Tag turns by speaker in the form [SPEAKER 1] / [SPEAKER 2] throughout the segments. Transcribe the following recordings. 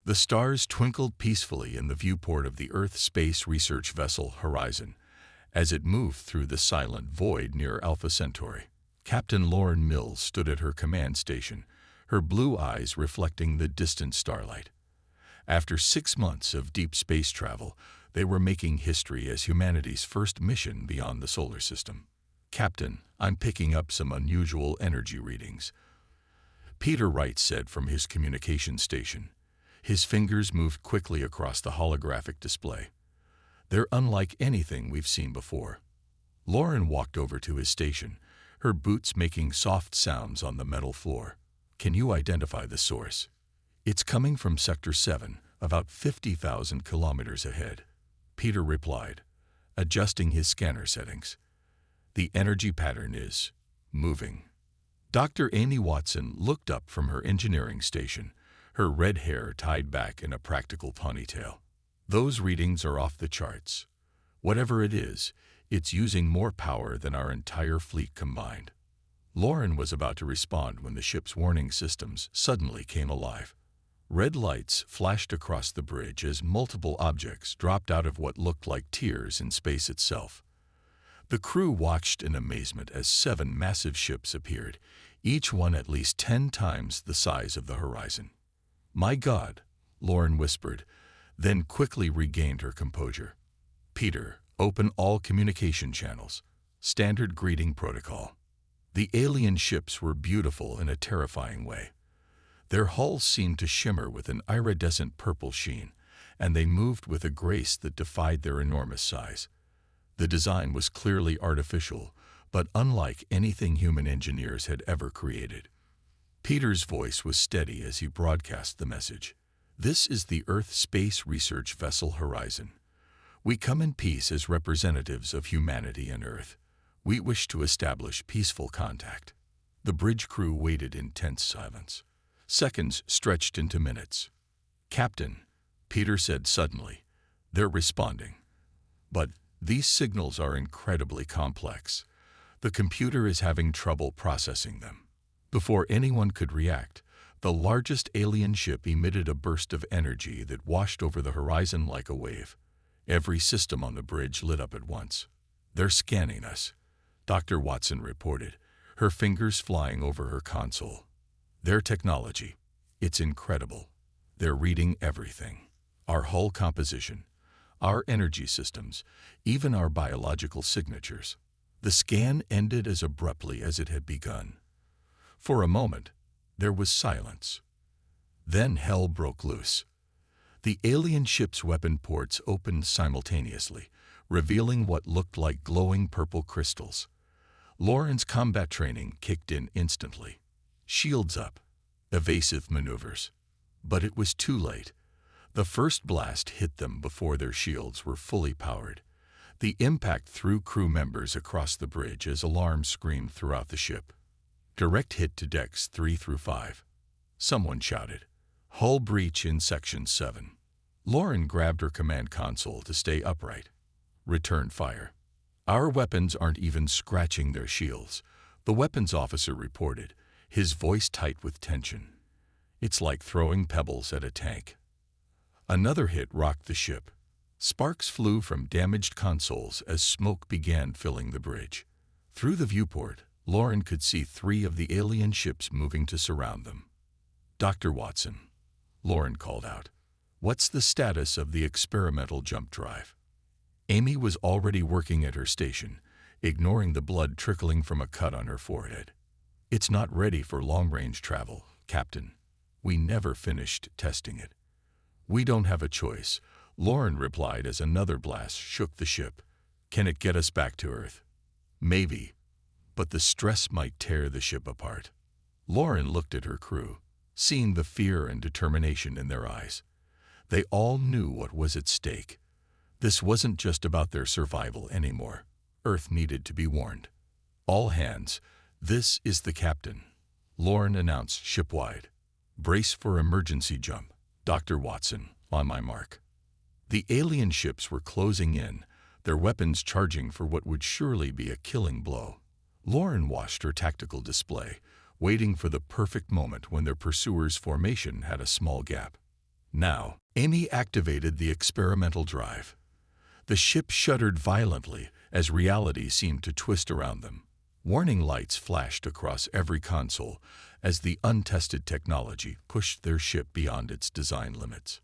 [SPEAKER 1] The stars twinkled peacefully in the viewport of the Earth space research vessel Horizon as it moved through the silent void near Alpha Centauri. Captain Lauren Mills stood at her command station, her blue eyes reflecting the distant starlight. After 6 months of deep space travel, they were making history as humanity's first mission beyond the solar system. "Captain, I'm picking up some unusual energy readings," Peter Wright said from his communication station. His fingers moved quickly across the holographic display. "They're unlike anything we've seen before." Lauren walked over to his station, her boots making soft sounds on the metal floor. "Can you identify the source?" "It's coming from Sector 7, about 50,000 kilometers ahead," Peter replied, adjusting his scanner settings. "The energy pattern is moving." Dr. Amy Watson looked up from her engineering station, her red hair tied back in a practical ponytail. "Those readings are off the charts. Whatever it is, it's using more power than our entire fleet combined." Lauren was about to respond when the ship's warning systems suddenly came alive. Red lights flashed across the bridge as multiple objects dropped out of what looked like tears in space itself. The crew watched in amazement as 7 massive ships appeared, each one at least 10 times the size of the Horizon. "My God," Lauren whispered, then quickly regained her composure. "Peter, open all communication channels. Standard greeting protocol." The alien ships were beautiful in a terrifying way. Their hulls seemed to shimmer with an iridescent purple sheen, and they moved with a grace that defied their enormous size. The design was clearly artificial, but unlike anything human engineers had ever created. Peter's voice was steady as he broadcast the message. "This is the Earth Space Research Vessel Horizon. We come in peace as representatives of humanity and Earth. We wish to establish peaceful contact." The bridge crew waited in tense silence. Seconds stretched into minutes. "Captain," Peter said suddenly, "they're responding. But these signals are incredibly complex. The computer is having trouble processing them." Before anyone could react, the largest alien ship emitted a burst of energy that washed over the horizon like a wave. Every system on the bridge lit up at once. "They're scanning us," Dr. Watson reported, her fingers flying over her console. "Their technology, it's incredible. They're reading everything. Our hull composition, our energy systems, even our biological signatures." The scan ended as abruptly as it had begun. For a moment, there was silence. Then hell broke loose. The alien ship's weapon ports opened simultaneously, revealing what looked like glowing purple crystals. Lauren's combat training kicked in instantly. Shields up, evasive maneuvers. But it was too late. The first blast hit them before their shields were fully powered. The impact threw crew members across the bridge as alarms screamed throughout the ship. "Direct hit to decks 3 through 5. Someone shouted. "Hull breach in Section 7. Lauren grabbed her command console to stay upright. "Return fire." "Our weapons aren't even scratching their shields," the weapons officer reported, his voice tight with tension. "It's like throwing pebbles at a tank." Another hit rocked the ship. Sparks flew from damaged consoles as smoke began filling the bridge. Through the viewport, Lauren could see 3 of the alien ships moving to surround them. "Dr. Watson," Lauren called out, "what's the status of the experimental jump drive?" Amy was already working at her station, ignoring the blood trickling from a cut on her forehead. "It's not ready for long-range travel, Captain. We never finished testing it." "We don't have a choice," Lauren replied as another blast shook the ship. "Can it get us back to Earth?" "Maybe, but the stress might tear the ship apart." Lauren looked at her crew, seeing the fear and determination in their eyes. They all knew what was at stake. This wasn't just about their survival anymore. Earth needed to be warned. "All hands, this is the captain," Lauren announced shipwide. "Brace for emergency jump. Dr. Watson, on my mark." The alien ships were closing in, their weapons charging for what would surely be a killing blow. Lauren watched her tactical display, waiting for the perfect moment when their pursuers' formation had a small gap. Now, Amy activated the experimental drive. The ship shuddered violently as reality seemed to twist around them. Warning lights flashed across every console as the untested technology pushed their ship beyond its design limits.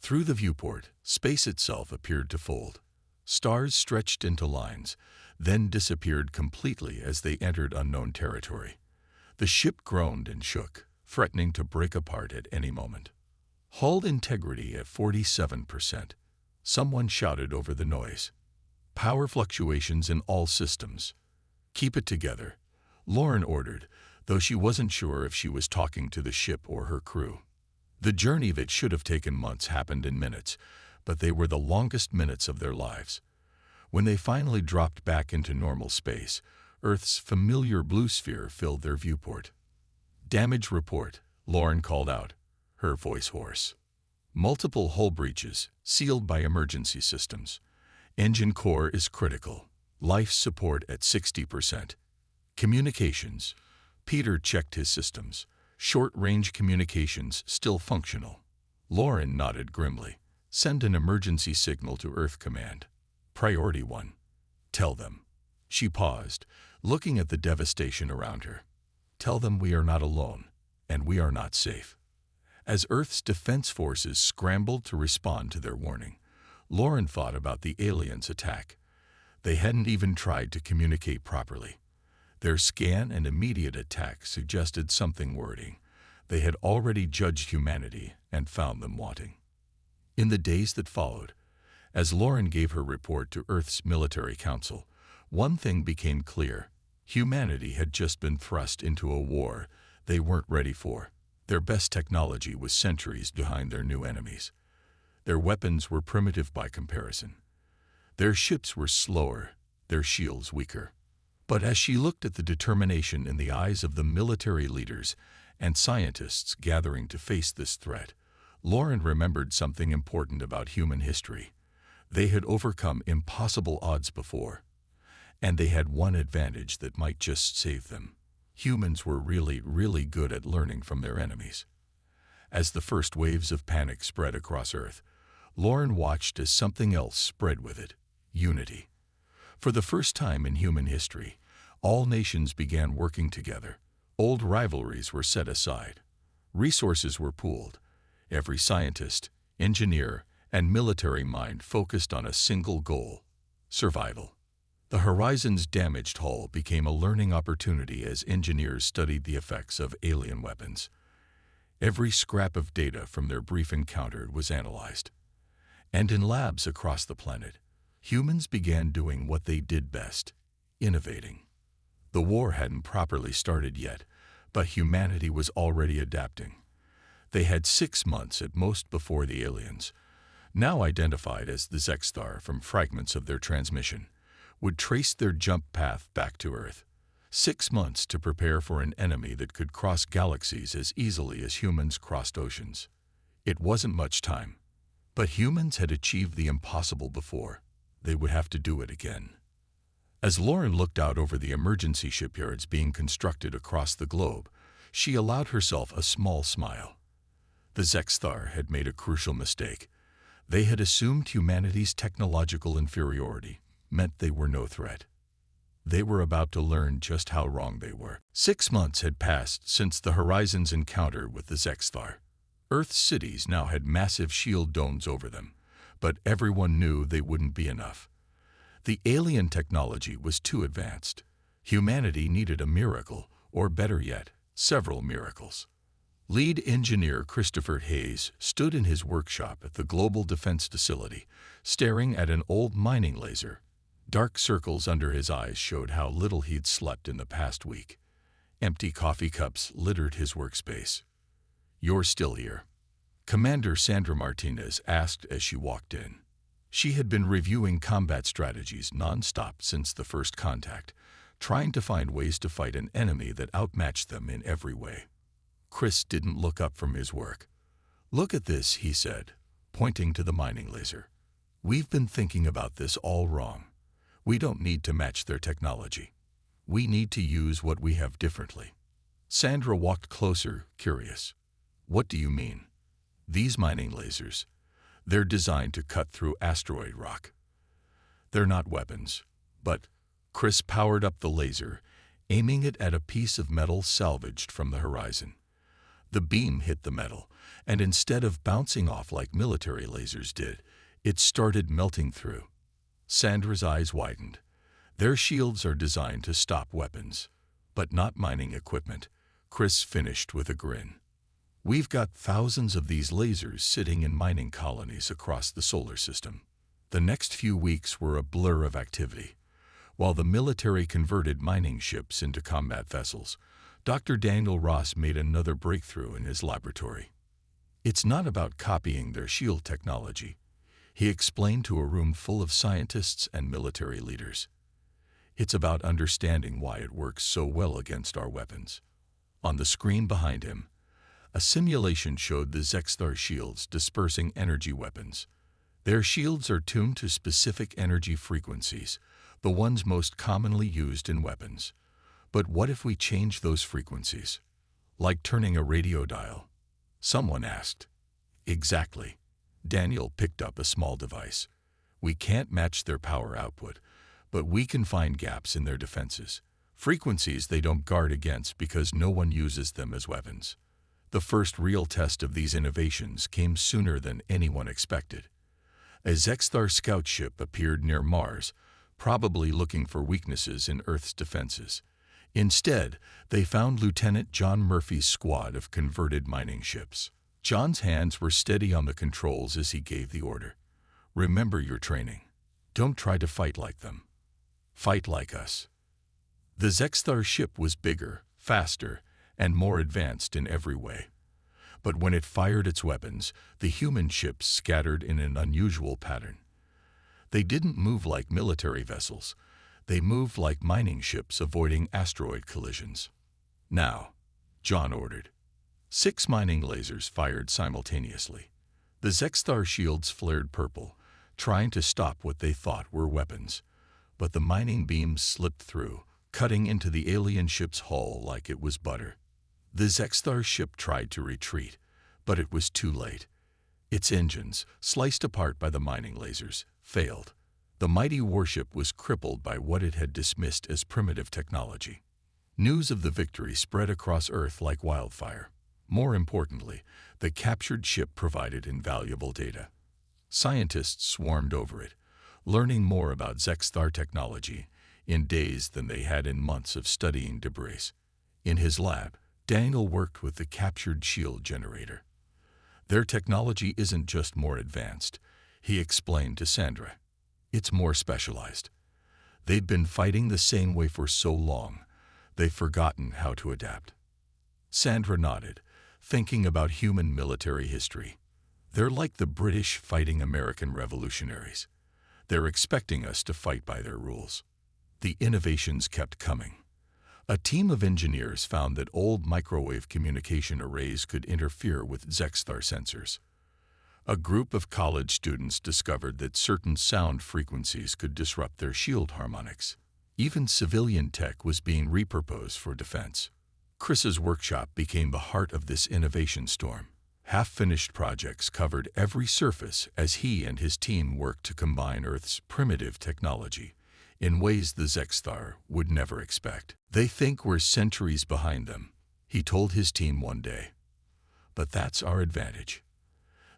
[SPEAKER 1] Through the viewport, space itself appeared to fold. Stars stretched into lines, then disappeared completely as they entered unknown territory. The ship groaned and shook, threatening to break apart at any moment. Hull integrity at 47%. Someone shouted over the noise. Power fluctuations in all systems. Keep it together, Lauren ordered, though she wasn't sure if she was talking to the ship or her crew. The journey that should have taken months happened in minutes, but they were the longest minutes of their lives. When they finally dropped back into normal space, Earth's familiar blue sphere filled their viewport. Damage report, Lauren called out, her voice hoarse. Multiple hull breaches, sealed by emergency systems. Engine core is critical. Life support at 60%. Communications. Peter checked his systems. Short-range communications still functional. Lauren nodded grimly. Send an emergency signal to Earth Command. Priority 1. Tell them. She paused, looking at the devastation around her. Tell them we are not alone, and we are not safe. As Earth's defense forces scrambled to respond to their warning, Lauren thought about the aliens' attack. They hadn't even tried to communicate properly. Their scan and immediate attack suggested something worrying. They had already judged humanity and found them wanting. In the days that followed, as Lauren gave her report to Earth's military council, one thing became clear. Humanity had just been thrust into a war they weren't ready for. Their best technology was centuries behind their new enemies. Their weapons were primitive by comparison. Their ships were slower, their shields weaker. But as she looked at the determination in the eyes of the military leaders and scientists gathering to face this threat, Lauren remembered something important about human history. They had overcome impossible odds before, and they had one advantage that might just save them. Humans were really good at learning from their enemies. As the first waves of panic spread across Earth, Lauren watched as something else spread with it: unity. For the first time in human history, all nations began working together. Old rivalries were set aside. Resources were pooled. Every scientist, engineer, and military mind focused on a single goal: survival. The Horizon's damaged hull became a learning opportunity as engineers studied the effects of alien weapons. Every scrap of data from their brief encounter was analyzed. And in labs across the planet, humans began doing what they did best: innovating. The war hadn't properly started yet, but humanity was already adapting. They had 6 months at most before the aliens, now identified as the Zexthar from fragments of their transmission, would trace their jump path back to Earth. 6 months to prepare for an enemy that could cross galaxies as easily as humans crossed oceans. It wasn't much time, but humans had achieved the impossible before. They would have to do it again. As Lauren looked out over the emergency shipyards being constructed across the globe, she allowed herself a small smile. The Zexthar had made a crucial mistake. They had assumed humanity's technological inferiority meant they were no threat. They were about to learn just how wrong they were. 6 months had passed since the Horizon's encounter with the Zexthar. Earth's cities now had massive shield domes over them, but everyone knew they wouldn't be enough. The alien technology was too advanced. Humanity needed a miracle, or better yet, several miracles. Lead engineer Christopher Hayes stood in his workshop at the Global Defense Facility, staring at an old mining laser. Dark circles under his eyes showed how little he'd slept in the past week. Empty coffee cups littered his workspace. "You're still here?" Commander Sandra Martinez asked as she walked in. She had been reviewing combat strategies non-stop since the first contact, trying to find ways to fight an enemy that outmatched them in every way. Chris didn't look up from his work. "Look at this," he said, pointing to the mining laser. "We've been thinking about this all wrong. We don't need to match their technology. We need to use what we have differently." Sandra walked closer, curious. "What do you mean?" These mining lasers, they're designed to cut through asteroid rock. They're not weapons, but Chris powered up the laser, aiming it at a piece of metal salvaged from the horizon. The beam hit the metal, and instead of bouncing off like military lasers did, it started melting through. Sandra's eyes widened. Their shields are designed to stop weapons, but not mining equipment. Chris finished with a grin. We've got thousands of these lasers sitting in mining colonies across the solar system. The next few weeks were a blur of activity. While the military converted mining ships into combat vessels, Dr. Daniel Ross made another breakthrough in his laboratory. It's not about copying their shield technology, he explained to a room full of scientists and military leaders. It's about understanding why it works so well against our weapons. On the screen behind him, a simulation showed the Zexthar shields dispersing energy weapons. Their shields are tuned to specific energy frequencies, the ones most commonly used in weapons. But what if we change those frequencies? Like turning a radio dial? Someone asked. Exactly. Daniel picked up a small device. We can't match their power output, but we can find gaps in their defenses, frequencies they don't guard against because no one uses them as weapons. The first real test of these innovations came sooner than anyone expected. A Zexthar scout ship appeared near Mars, probably looking for weaknesses in Earth's defenses. Instead, they found Lieutenant John Murphy's squad of converted mining ships. John's hands were steady on the controls as he gave the order. Remember your training. Don't try to fight like them. Fight like us. The Zexthar ship was bigger, faster, and more advanced in every way. But when it fired its weapons, the human ships scattered in an unusual pattern. They didn't move like military vessels. They moved like mining ships avoiding asteroid collisions. Now, John ordered. 6 mining lasers fired simultaneously. The Zexthar shields flared purple, trying to stop what they thought were weapons. But the mining beams slipped through, cutting into the alien ship's hull like it was butter. The Zexthar ship tried to retreat, but it was too late. Its engines, sliced apart by the mining lasers, failed. The mighty warship was crippled by what it had dismissed as primitive technology. News of the victory spread across Earth like wildfire. More importantly, the captured ship provided invaluable data. Scientists swarmed over it, learning more about Zexthar technology in days than they had in months of studying debris. In his lab, Daniel worked with the captured shield generator. Their technology isn't just more advanced, he explained to Sandra. It's more specialized. They'd been fighting the same way for so long, they've forgotten how to adapt. Sandra nodded, thinking about human military history. They're like the British fighting American revolutionaries. They're expecting us to fight by their rules. The innovations kept coming. A team of engineers found that old microwave communication arrays could interfere with Zexthar sensors. A group of college students discovered that certain sound frequencies could disrupt their shield harmonics. Even civilian tech was being repurposed for defense. Chris's workshop became the heart of this innovation storm. Half-finished projects covered every surface as he and his team worked to combine Earth's primitive technology in ways the Zexthar would never expect. They think we're centuries behind them, he told his team one day. But that's our advantage.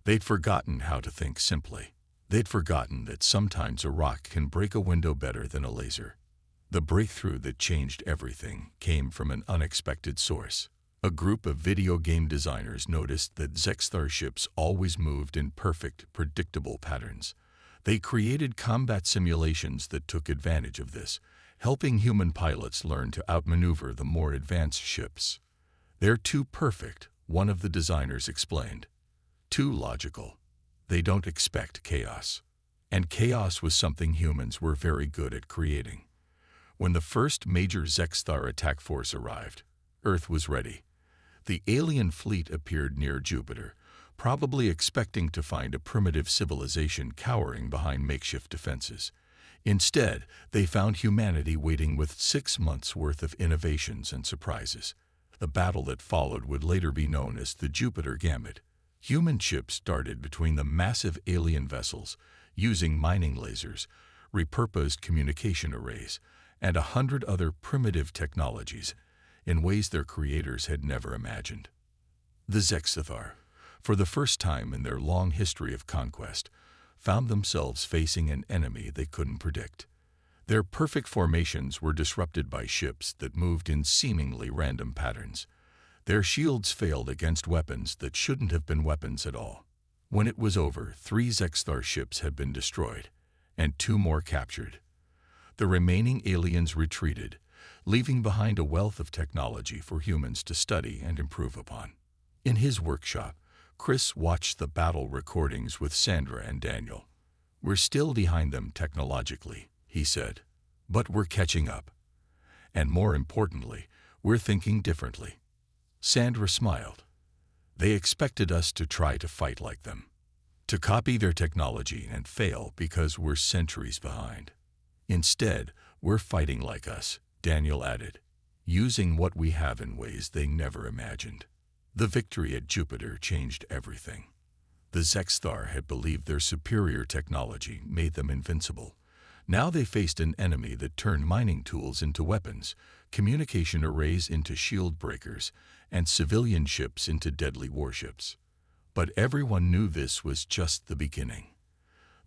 [SPEAKER 1] They'd forgotten how to think simply. They'd forgotten that sometimes a rock can break a window better than a laser. The breakthrough that changed everything came from an unexpected source. A group of video game designers noticed that Zexthar ships always moved in perfect, predictable patterns. They created combat simulations that took advantage of this, helping human pilots learn to outmaneuver the more advanced ships. They're too perfect, one of the designers explained. Too logical. They don't expect chaos. And chaos was something humans were very good at creating. When the first major Zexthar attack force arrived, Earth was ready. The alien fleet appeared near Jupiter, probably expecting to find a primitive civilization cowering behind makeshift defenses. Instead, they found humanity waiting with 6 months' worth of innovations and surprises. The battle that followed would later be known as the Jupiter Gambit. Human ships darted between the massive alien vessels, using mining lasers, repurposed communication arrays, and 100 other primitive technologies in ways their creators had never imagined. The Zexithar, for the first time in their long history of conquest, found themselves facing an enemy they couldn't predict. Their perfect formations were disrupted by ships that moved in seemingly random patterns. Their shields failed against weapons that shouldn't have been weapons at all. When it was over, 3 Zexithar ships had been destroyed, and 2 more captured. The remaining aliens retreated, leaving behind a wealth of technology for humans to study and improve upon. In his workshop, Chris watched the battle recordings with Sandra and Daniel. "We're still behind them technologically," he said, "but we're catching up. And more importantly, we're thinking differently." Sandra smiled. "They expected us to try to fight like them, to copy their technology and fail because we're centuries behind. Instead, we're fighting like us," Daniel added, "using what we have in ways they never imagined." The victory at Jupiter changed everything. The Zexithar had believed their superior technology made them invincible. Now they faced an enemy that turned mining tools into weapons, communication arrays into shield breakers, and civilian ships into deadly warships. But everyone knew this was just the beginning.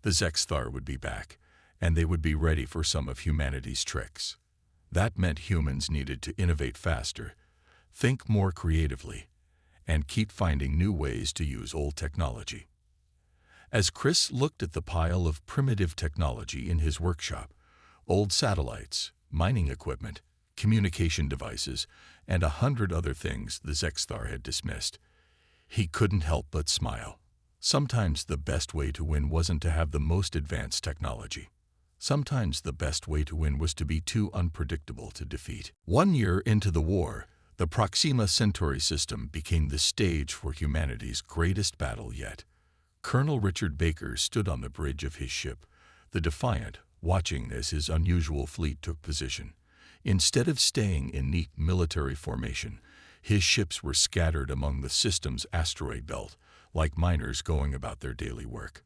[SPEAKER 1] The Zexithar would be back, and they would be ready for some of humanity's tricks. That meant humans needed to innovate faster, think more creatively, and keep finding new ways to use old technology. As Chris looked at the pile of primitive technology in his workshop, old satellites, mining equipment, communication devices, and 100 other things the Zexithar had dismissed, he couldn't help but smile. Sometimes the best way to win wasn't to have the most advanced technology. Sometimes the best way to win was to be too unpredictable to defeat. 1 year into the war, the Proxima Centauri system became the stage for humanity's greatest battle yet. Colonel Richard Baker stood on the bridge of his ship, the Defiant, watching as his unusual fleet took position. Instead of staying in neat military formation, his ships were scattered among the system's asteroid belt, like miners going about their daily work.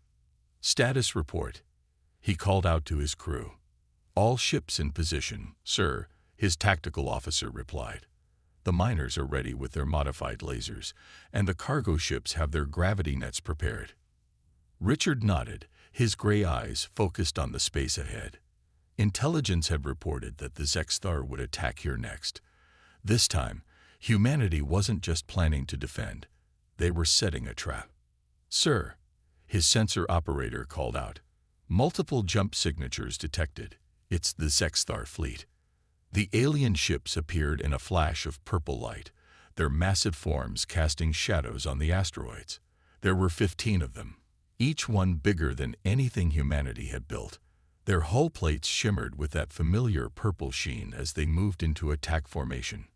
[SPEAKER 1] "Status report," he called out to his crew. "All ships in position, sir," his tactical officer replied. "The miners are ready with their modified lasers, and the cargo ships have their gravity nets prepared." Richard nodded, his gray eyes focused on the space ahead. Intelligence had reported that the Zexithar would attack here next. This time, humanity wasn't just planning to defend. They were setting a trap. "Sir," his sensor operator called out. "Multiple jump signatures detected. It's the Zexithar fleet." The alien ships appeared in a flash of purple light, their massive forms casting shadows on the asteroids. There were 15 of them, each one bigger than anything humanity had built. Their hull plates shimmered with that familiar purple sheen as they moved into attack formation.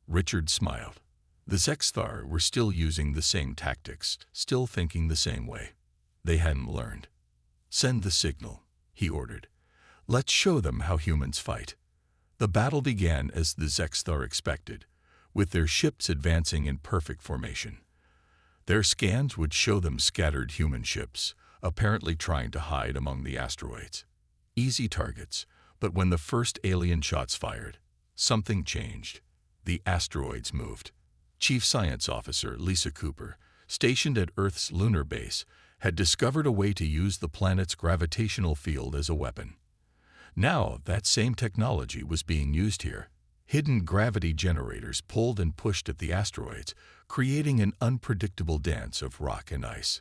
[SPEAKER 1] Richard smiled. The Zexithar were still using the same tactics, still thinking the same way. They hadn't learned. "Send the signal," he ordered. "Let's show them how humans fight." The battle began as the Zexithar expected, with their ships advancing in perfect formation. Their scans would show them scattered human ships, apparently trying to hide among the asteroids. Easy targets, but when the first alien shots fired, something changed. The asteroids moved. Chief Science Officer Lisa Cooper, stationed at Earth's lunar base, had discovered a way to use the planet's gravitational field as a weapon. Now, that same technology was being used here. Hidden gravity generators pulled and pushed at the asteroids, creating an unpredictable dance of rock and ice.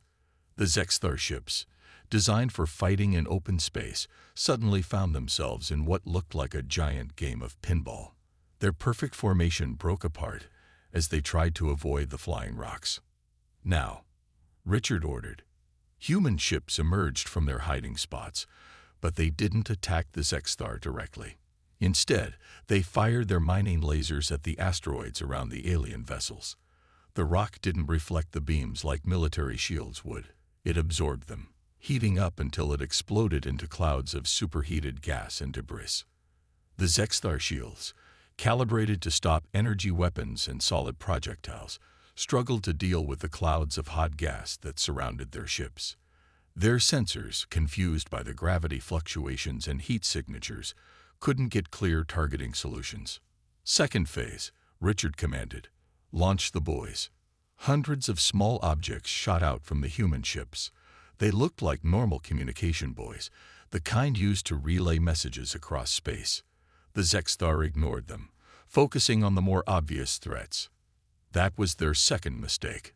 [SPEAKER 1] The Zexithar ships, designed for fighting in open space, suddenly found themselves in what looked like a giant game of pinball. Their perfect formation broke apart as they tried to avoid the flying rocks. "Now," Richard ordered. Human ships emerged from their hiding spots, but they didn't attack the Zexithar directly. Instead, they fired their mining lasers at the asteroids around the alien vessels. The rock didn't reflect the beams like military shields would. It absorbed them, heating up until it exploded into clouds of superheated gas and debris. The Zexithar shields, calibrated to stop energy weapons and solid projectiles, struggled to deal with the clouds of hot gas that surrounded their ships. Their sensors, confused by the gravity fluctuations and heat signatures, couldn't get clear targeting solutions. Second phase, Richard commanded. Launch the buoys. Hundreds of small objects shot out from the human ships. They looked like normal communication buoys, the kind used to relay messages across space. The Zexstar ignored them, focusing on the more obvious threats. That was their second mistake.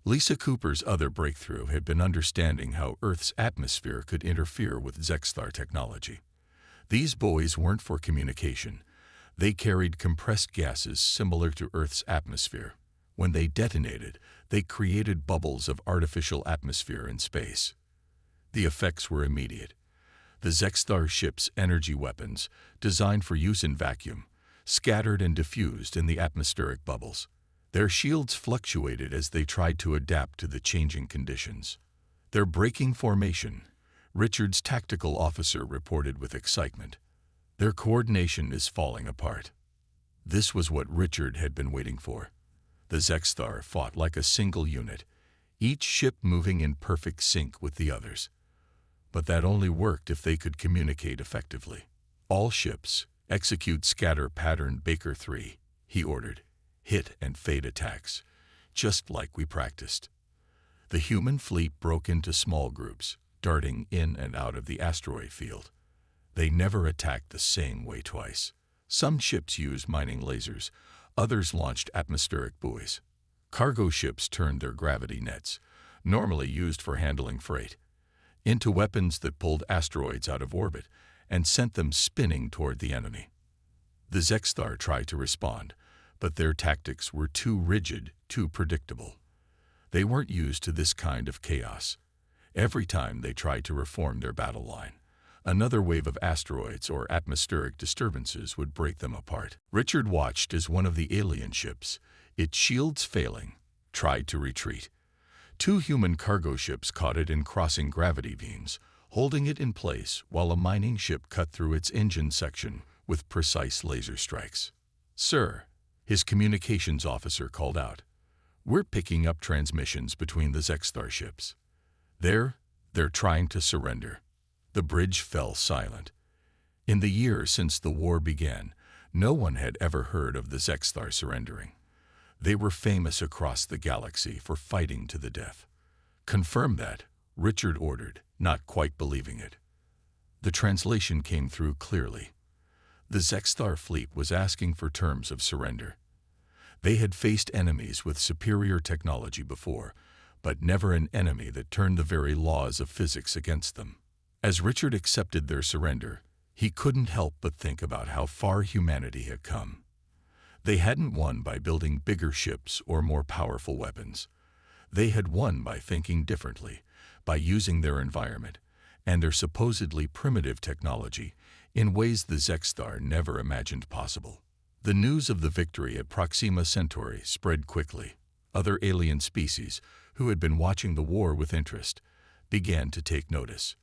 [SPEAKER 1] Lisa Cooper's other breakthrough had been understanding how Earth's atmosphere could interfere with Zexstar technology. These buoys weren't for communication. They carried compressed gases similar to Earth's atmosphere. When they detonated, they created bubbles of artificial atmosphere in space. The effects were immediate. The Zexstar ship's energy weapons, designed for use in vacuum, scattered and diffused in the atmospheric bubbles. Their shields fluctuated as they tried to adapt to the changing conditions. "They're breaking formation," Richard's tactical officer reported with excitement. "Their coordination is falling apart." This was what Richard had been waiting for. The Zexstar fought like a single unit, each ship moving in perfect sync with the others. But that only worked if they could communicate effectively. "All ships, execute scatter pattern Baker 3, he ordered. "Hit and fade attacks, just like we practiced." The human fleet broke into small groups, darting in and out of the asteroid field. They never attacked the same way twice. Some ships used mining lasers, others launched atmospheric buoys. Cargo ships turned their gravity nets, normally used for handling freight, into weapons that pulled asteroids out of orbit and sent them spinning toward the enemy. The Zexstar tried to respond, but their tactics were too rigid, too predictable. They weren't used to this kind of chaos. Every time they tried to reform their battle line, another wave of asteroids or atmospheric disturbances would break them apart. Richard watched as one of the alien ships, its shields failing, tried to retreat. Two human cargo ships caught it in crossing gravity beams, holding it in place while a mining ship cut through its engine section with precise laser strikes. "Sir," his communications officer called out, "we're picking up transmissions between the Zexstar ships. They're trying to surrender." The bridge fell silent. In the years since the war began, no one had ever heard of the Zexstar surrendering. They were famous across the galaxy for fighting to the death. "Confirm that," Richard ordered, not quite believing it. The translation came through clearly. The Zexstar fleet was asking for terms of surrender. They had faced enemies with superior technology before, but never an enemy that turned the very laws of physics against them. As Richard accepted their surrender, he couldn't help but think about how far humanity had come. They hadn't won by building bigger ships or more powerful weapons. They had won by thinking differently, by using their environment and their supposedly primitive technology in ways the Zexstar never imagined possible. The news of the victory at Proxima Centauri spread quickly. Other alien species, who had been watching the war with interest, began to take notice.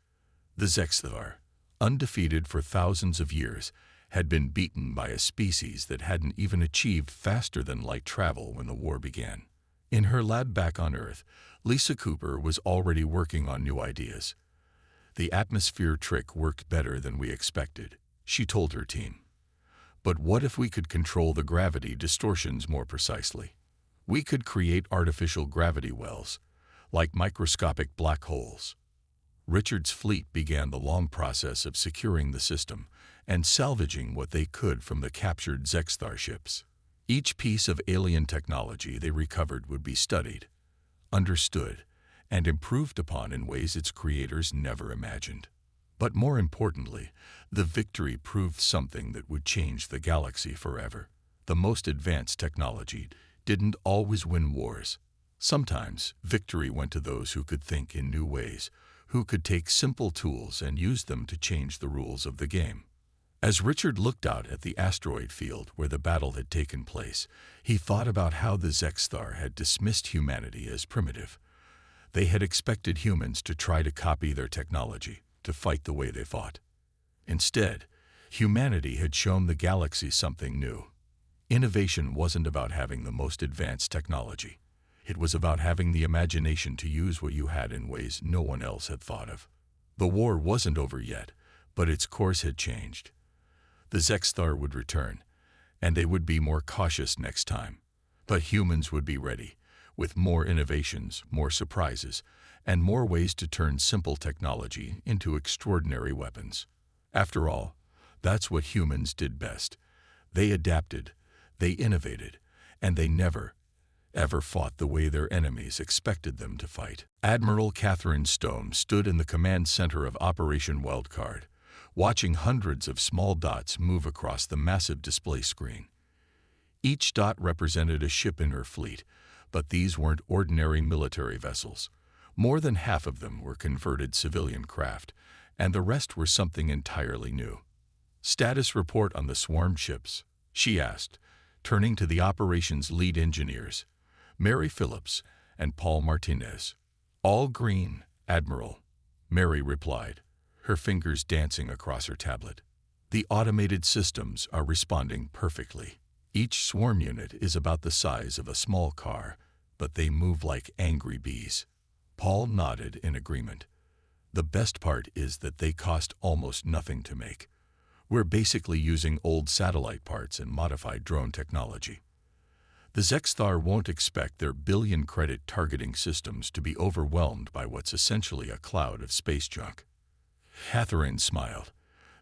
[SPEAKER 1] The Zexstar, undefeated for thousands of years, had been beaten by a species that hadn't even achieved faster-than-light travel when the war began. In her lab back on Earth, Lisa Cooper was already working on new ideas. "The atmosphere trick worked better than we expected," she told her team. "But what if we could control the gravity distortions more precisely? We could create artificial gravity wells, like microscopic black holes." Richard's fleet began the long process of securing the system and salvaging what they could from the captured Zexstar ships. Each piece of alien technology they recovered would be studied, understood, and improved upon in ways its creators never imagined. But more importantly, the victory proved something that would change the galaxy forever. The most advanced technology didn't always win wars. Sometimes victory went to those who could think in new ways, who could take simple tools and use them to change the rules of the game. As Richard looked out at the asteroid field where the battle had taken place, he thought about how the Zexstar had dismissed humanity as primitive. They had expected humans to try to copy their technology, to fight the way they fought. Instead, humanity had shown the galaxy something new. Innovation wasn't about having the most advanced technology. It was about having the imagination to use what you had in ways no one else had thought of. The war wasn't over yet, but its course had changed. The Zexthar would return, and they would be more cautious next time. But humans would be ready, with more innovations, more surprises, and more ways to turn simple technology into extraordinary weapons. After all, that's what humans did best. They adapted, they innovated, and they never, ever fought the way their enemies expected them to fight. Admiral Catherine Stone stood in the command center of Operation Wildcard, watching hundreds of small dots move across the massive display screen. Each dot represented a ship in her fleet, but these weren't ordinary military vessels. More than half of them were converted civilian craft, and the rest were something entirely new. "Status report on the swarm ships," she asked, turning to the operations lead engineers, Mary Phillips and Paul Martinez. "All green, Admiral," Mary replied, her fingers dancing across her tablet. "The automated systems are responding perfectly. Each swarm unit is about the size of a small car, but they move like angry bees." Paul nodded in agreement. "The best part is that they cost almost nothing to make. We're basically using old satellite parts and modified drone technology." The Zexthar won't expect their billion-credit targeting systems to be overwhelmed by what's essentially a cloud of space junk. Catherine smiled.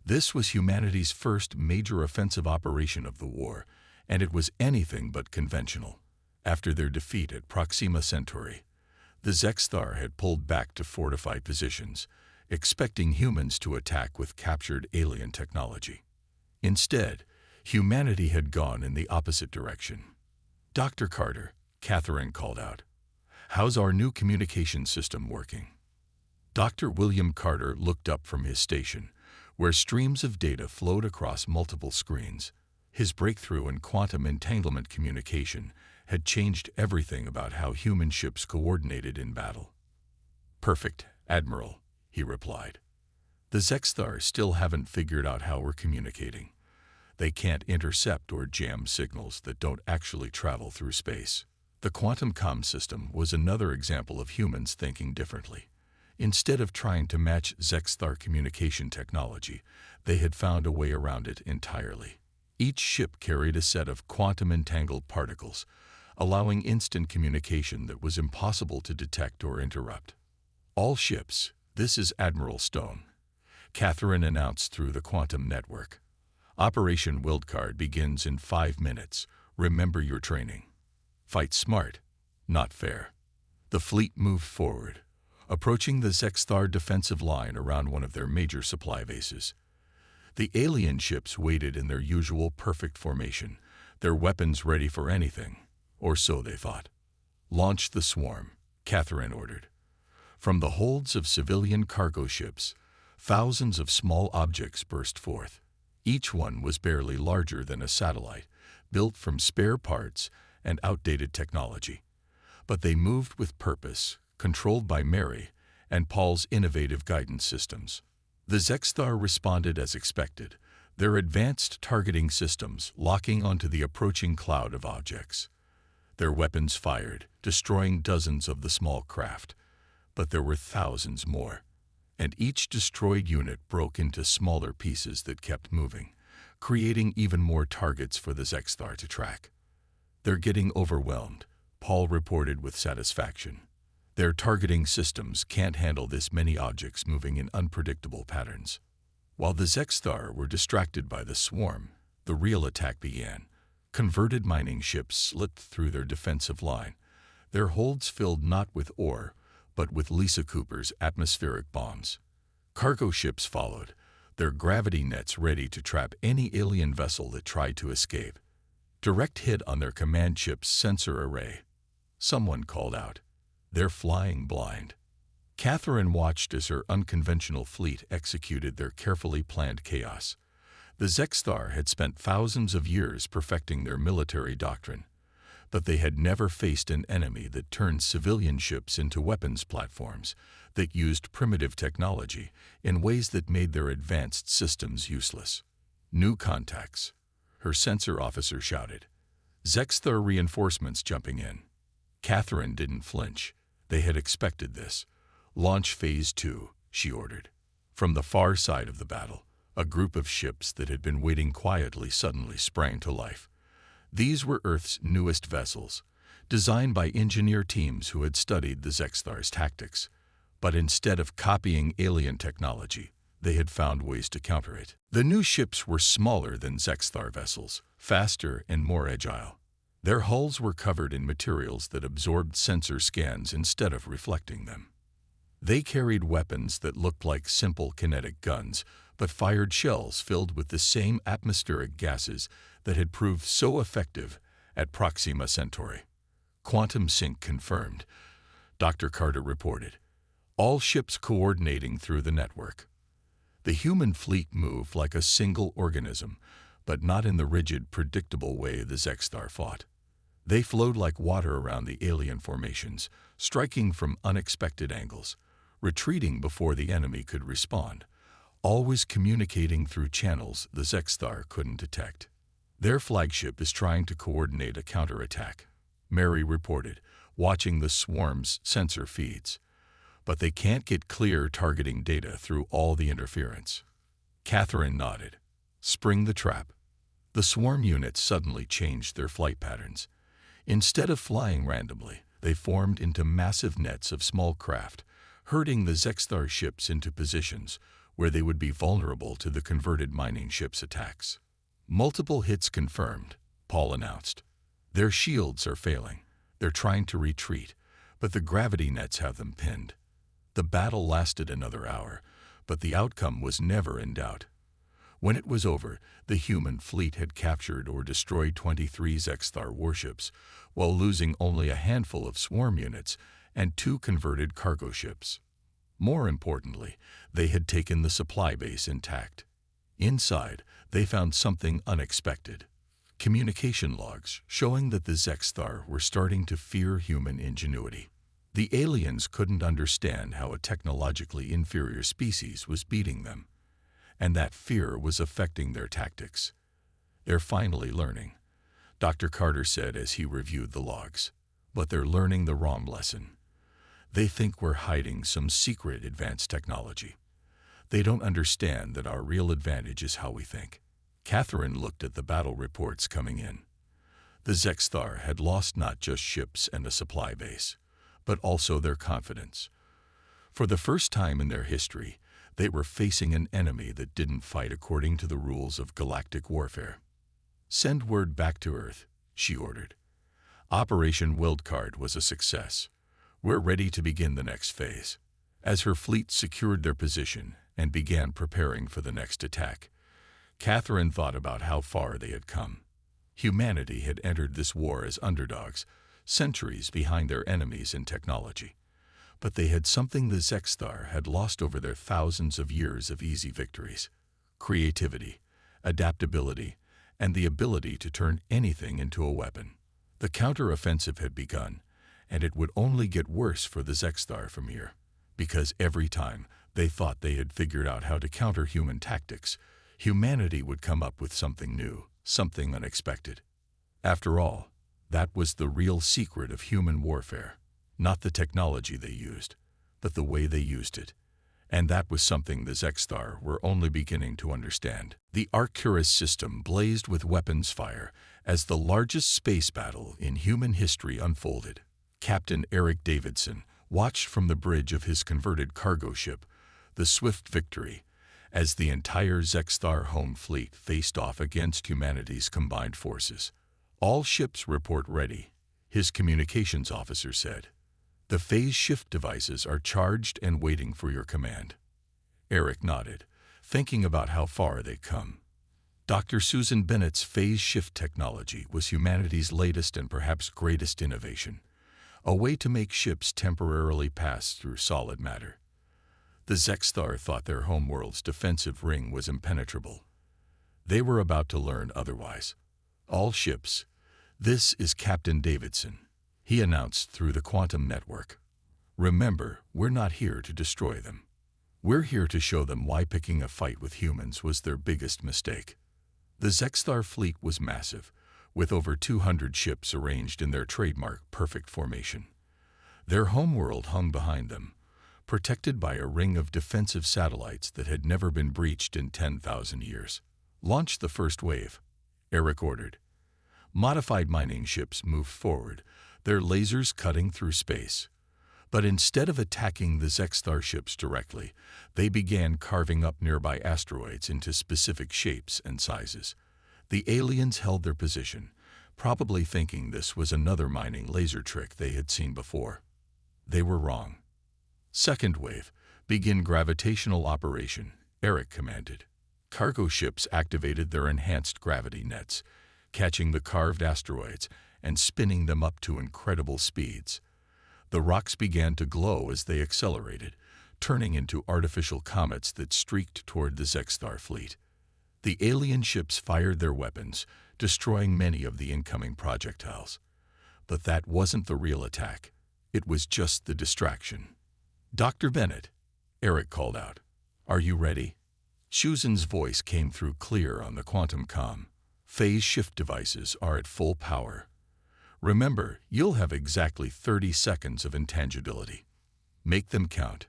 [SPEAKER 1] This was humanity's first major offensive operation of the war, and it was anything but conventional. After their defeat at Proxima Centauri, the Zexthar had pulled back to fortified positions, expecting humans to attack with captured alien technology. Instead, humanity had gone in the opposite direction. "Dr. Carter," Catherine called out, "how's our new communication system working?" Dr. William Carter looked up from his station, where streams of data flowed across multiple screens. His breakthrough in quantum entanglement communication had changed everything about how human ships coordinated in battle. "Perfect, Admiral," he replied. "The Zexthar still haven't figured out how we're communicating. They can't intercept or jam signals that don't actually travel through space." The quantum comm system was another example of humans thinking differently. Instead of trying to match Zexthar communication technology, they had found a way around it entirely. Each ship carried a set of quantum-entangled particles, allowing instant communication that was impossible to detect or interrupt. "All ships, this is Admiral Stone," Catherine announced through the quantum network. "Operation Wildcard begins in 5 minutes. Remember your training. Fight smart, not fair." The fleet moved forward, approaching the Zexthar defensive line around one of their major supply bases. The alien ships waited in their usual perfect formation, their weapons ready for anything, or so they thought. "Launch the swarm," Catherine ordered. From the holds of civilian cargo ships, thousands of small objects burst forth. Each one was barely larger than a satellite, built from spare parts and outdated technology. But they moved with purpose, controlled by Mary and Paul's innovative guidance systems. The Zexthar responded as expected, their advanced targeting systems locking onto the approaching cloud of objects. Their weapons fired, destroying dozens of the small craft. But there were thousands more, and each destroyed unit broke into smaller pieces that kept moving, creating even more targets for the Zexthar to track. "They're getting overwhelmed," Paul reported with satisfaction. "Their targeting systems can't handle this many objects moving in unpredictable patterns." While the Zexthar were distracted by the swarm, the real attack began. Converted mining ships slipped through their defensive line, their holds filled not with ore, but with Lisa Cooper's atmospheric bombs. Cargo ships followed, their gravity nets ready to trap any alien vessel that tried to escape. Direct hit on their command ship's sensor array. Someone called out, "They're flying blind." Catherine watched as her unconventional fleet executed their carefully planned chaos. The Zexthar had spent thousands of years perfecting their military doctrine, but they had never faced an enemy that turned civilian ships into weapons platforms, that used primitive technology in ways that made their advanced systems useless. "New contacts," her sensor officer shouted. "Zexthar reinforcements jumping in." Catherine didn't flinch. They had expected this. "Launch Phase 2, she ordered. From the far side of the battle, a group of ships that had been waiting quietly suddenly sprang to life. These were Earth's newest vessels, designed by engineer teams who had studied the Zexthar's tactics. But instead of copying alien technology, they had found ways to counter it. The new ships were smaller than Zexthar vessels, faster and more agile. Their hulls were covered in materials that absorbed sensor scans instead of reflecting them. They carried weapons that looked like simple kinetic guns, but fired shells filled with the same atmospheric gases that had proved so effective at Proxima Centauri. "Quantum sync confirmed," Dr. Carter reported. "All ships coordinating through the network." The human fleet moved like a single organism, but not in the rigid, predictable way the Zexthar fought. They flowed like water around the alien formations, striking from unexpected angles, retreating before the enemy could respond, always communicating through channels the Zexthar couldn't detect. "Their flagship is trying to coordinate a counterattack," Mary reported, watching the swarm's sensor feeds. "But they can't get clear targeting data through all the interference." Catherine nodded. "Spring the trap." The swarm units suddenly changed their flight patterns. Instead of flying randomly, they formed into massive nets of small craft, herding the Zexthar ships into positions where they would be vulnerable to the converted mining ships' attacks. "Multiple hits confirmed," Paul announced. "Their shields are failing. They're trying to retreat, but the gravity nets have them pinned." The battle lasted another hour, but the outcome was never in doubt. When it was over, the human fleet had captured or destroyed 23 Zexthar warships, while losing only a handful of swarm units and 2 converted cargo ships. More importantly, they had taken the supply base intact. Inside, they found something unexpected: communication logs showing that the Zexthar were starting to fear human ingenuity. The aliens couldn't understand how a technologically inferior species was beating them, and that fear was affecting their tactics. "They're finally learning," Dr. Carter said as he reviewed the logs. "But they're learning the wrong lesson. They think we're hiding some secret advanced technology. They don't understand that our real advantage is how we think." Catherine looked at the battle reports coming in. The Zexthar had lost not just ships and a supply base, but also their confidence. For the first time in their history, they were facing an enemy that didn't fight according to the rules of galactic warfare. "Send word back to Earth," she ordered. Operation Wildcard was a success. "We're ready to begin the next phase." As her fleet secured their position and began preparing for the next attack, Catherine thought about how far they had come. Humanity had entered this war as underdogs, centuries behind their enemies in technology. But they had something the Zexthar had lost over their thousands of years of easy victories: creativity, adaptability, and the ability to turn anything into a weapon. The counter-offensive had begun, and it would only get worse for the Zexthar from here, because every time they thought they had figured out how to counter human tactics, humanity would come up with something new, something unexpected. After all, that was the real secret of human warfare. Not the technology they used, but the way they used it. And that was something the Zexthar were only beginning to understand. The Arcturus system blazed with weapons fire as the largest space battle in human history unfolded. Captain Eric Davidson watched from the bridge of his converted cargo ship, the Swift Victory, as the entire Zexthar home fleet faced off against humanity's combined forces. "All ships report ready," his communications officer said. "The phase shift devices are charged and waiting for your command." Eric nodded, thinking about how far they'd come. Dr. Susan Bennett's phase shift technology was humanity's latest and perhaps greatest innovation, a way to make ships temporarily pass through solid matter. The Zexthar thought their homeworld's defensive ring was impenetrable. They were about to learn otherwise. "All ships, this is Captain Davidson," he announced through the quantum network. "Remember, we're not here to destroy them. We're here to show them why picking a fight with humans was their biggest mistake." The Zexthar fleet was massive, with over 200 ships arranged in their trademark perfect formation. Their homeworld hung behind them, protected by a ring of defensive satellites that had never been breached in 10,000 years. "Launch the first wave," Eric ordered. Modified mining ships moved forward, their lasers cutting through space. But instead of attacking the Zexstar ships directly, they began carving up nearby asteroids into specific shapes and sizes. The aliens held their position, probably thinking this was another mining laser trick they had seen before. They were wrong. "Second wave, begin gravitational operation," Eric commanded. Cargo ships activated their enhanced gravity nets, catching the carved asteroids and spinning them up to incredible speeds. The rocks began to glow as they accelerated, turning into artificial comets that streaked toward the Zexstar fleet. The alien ships fired their weapons, destroying many of the incoming projectiles. But that wasn't the real attack. It was just the distraction. "Dr. Bennett," Eric called out. "Are you ready?" Shuzen's voice came through clear on the quantum comm. "Phase shift devices are at full power. Remember, you'll have exactly 30 seconds of intangibility. Make them count."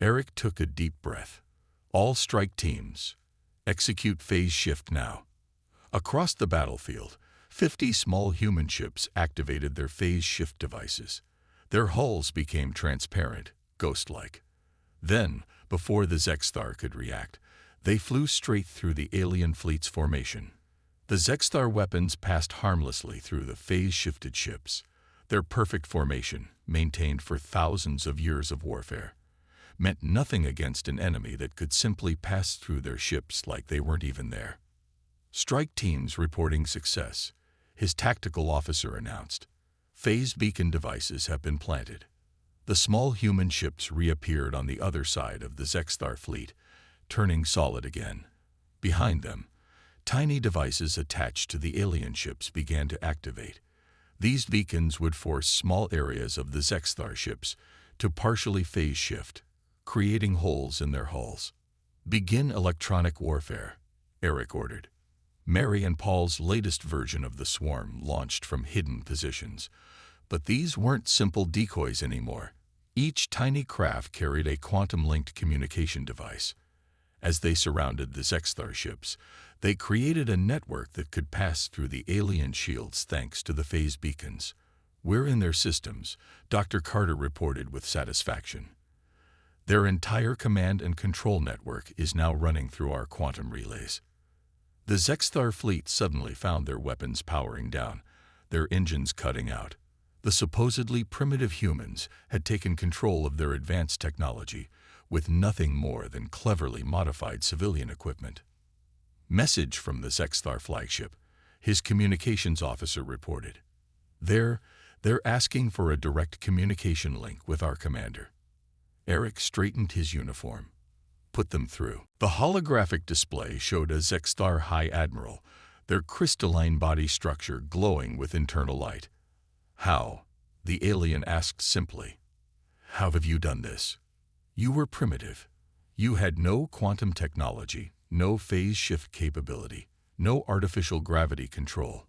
[SPEAKER 1] Eric took a deep breath. "All strike teams, execute phase shift now." Across the battlefield, 50 small human ships activated their phase shift devices. Their hulls became transparent, ghost-like. Then, before the Zexstar could react, they flew straight through the alien fleet's formation. The Zexstar weapons passed harmlessly through the phase-shifted ships. Their perfect formation, maintained for thousands of years of warfare, meant nothing against an enemy that could simply pass through their ships like they weren't even there. "Strike teams reporting success," his tactical officer announced. "Phase beacon devices have been planted." The small human ships reappeared on the other side of the Zexstar fleet, turning solid again. Behind them, tiny devices attached to the alien ships began to activate. These beacons would force small areas of the Zexstar ships to partially phase shift, creating holes in their hulls. "Begin electronic warfare," Eric ordered. Mary and Paul's latest version of the swarm launched from hidden positions. But these weren't simple decoys anymore. Each tiny craft carried a quantum-linked communication device. As they surrounded the Zexstar ships, they created a network that could pass through the alien shields thanks to the phase beacons. "We're in their systems," Dr. Carter reported with satisfaction. "Their entire command and control network is now running through our quantum relays." The Zexstar fleet suddenly found their weapons powering down, their engines cutting out. The supposedly primitive humans had taken control of their advanced technology, with nothing more than cleverly modified civilian equipment. "Message from the Zexstar flagship," his communications officer reported. They're asking for a direct communication link with our commander." Eric straightened his uniform. "Put them through." The holographic display showed a Zexstar High Admiral, their crystalline body structure glowing with internal light. "How?" the alien asked simply. "How have you done this? You were primitive. You had no quantum technology, no phase shift capability, no artificial gravity control.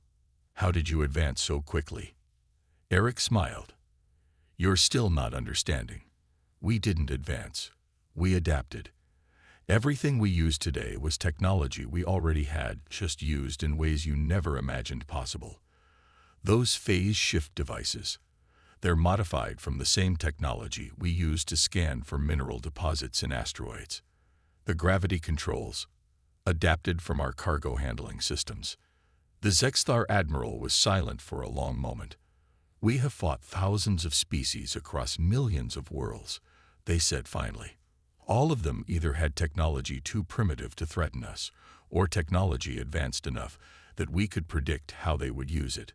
[SPEAKER 1] How did you advance so quickly?" Eric smiled. "You're still not understanding. We didn't advance. We adapted. Everything we use today was technology we already had, just used in ways you never imagined possible. Those phase shift devices, they're modified from the same technology we use to scan for mineral deposits in asteroids. The gravity controls, adapted from our cargo handling systems." The Zexstar Admiral was silent for a long moment. "We have fought thousands of species across millions of worlds," they said finally. "All of them either had technology too primitive to threaten us, or technology advanced enough that we could predict how they would use it.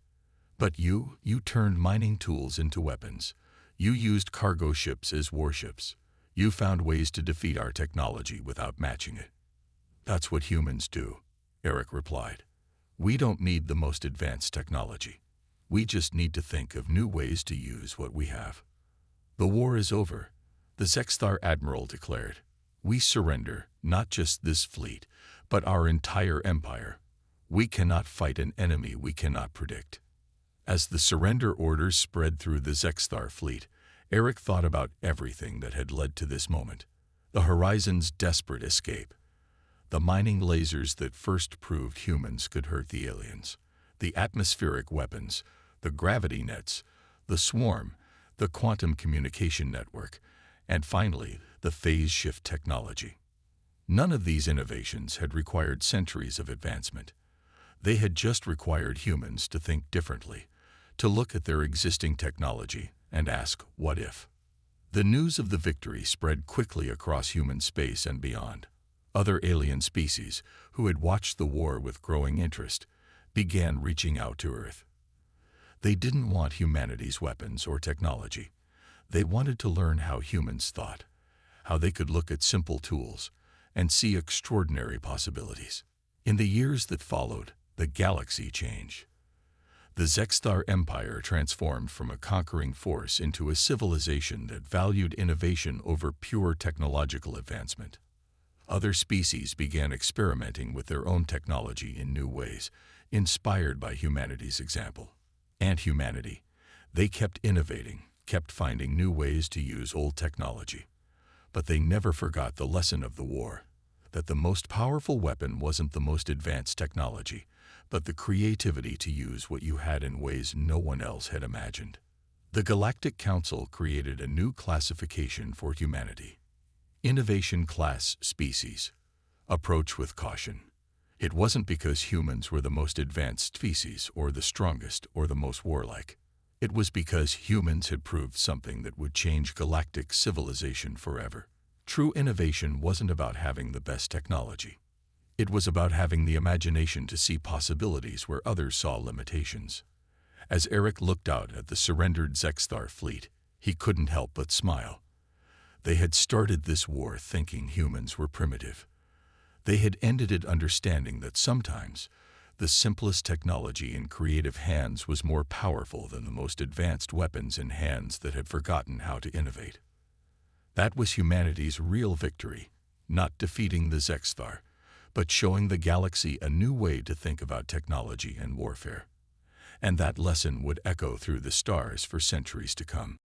[SPEAKER 1] But you turned mining tools into weapons. You used cargo ships as warships. You found ways to defeat our technology without matching it." "That's what humans do," Eric replied. "We don't need the most advanced technology. We just need to think of new ways to use what we have." "The war is over," the Zexstar Admiral declared. "We surrender not just this fleet, but our entire empire. We cannot fight an enemy we cannot predict. As the surrender orders spread through the Zexthar fleet, Eric thought about everything that had led to this moment. The Horizon's desperate escape. The mining lasers that first proved humans could hurt the aliens. The atmospheric weapons. The gravity nets. The swarm. The quantum communication network. And finally, the phase shift technology. None of these innovations had required centuries of advancement. They had just required humans to think differently, to look at their existing technology and ask, what if? The news of the victory spread quickly across human space and beyond. Other alien species, who had watched the war with growing interest, began reaching out to Earth. They didn't want humanity's weapons or technology. They wanted to learn how humans thought, how they could look at simple tools and see extraordinary possibilities. In the years that followed, the galaxy changed. The Zexthar Empire transformed from a conquering force into a civilization that valued innovation over pure technological advancement. Other species began experimenting with their own technology in new ways, inspired by humanity's example. And humanity, they kept innovating, kept finding new ways to use old technology. But they never forgot the lesson of the war, that the most powerful weapon wasn't the most advanced technology, but the creativity to use what you had in ways no one else had imagined. The Galactic Council created a new classification for humanity. Innovation Class Species. Approach with caution. It wasn't because humans were the most advanced species or the strongest or the most warlike. It was because humans had proved something that would change galactic civilization forever. True innovation wasn't about having the best technology. It was about having the imagination to see possibilities where others saw limitations. As Eric looked out at the surrendered Zexthar fleet, he couldn't help but smile. They had started this war thinking humans were primitive. They had ended it understanding that sometimes the simplest technology in creative hands was more powerful than the most advanced weapons in hands that had forgotten how to innovate. That was humanity's real victory, not defeating the Zexthar, but showing the galaxy a new way to think about technology and warfare. And that lesson would echo through the stars for centuries to come.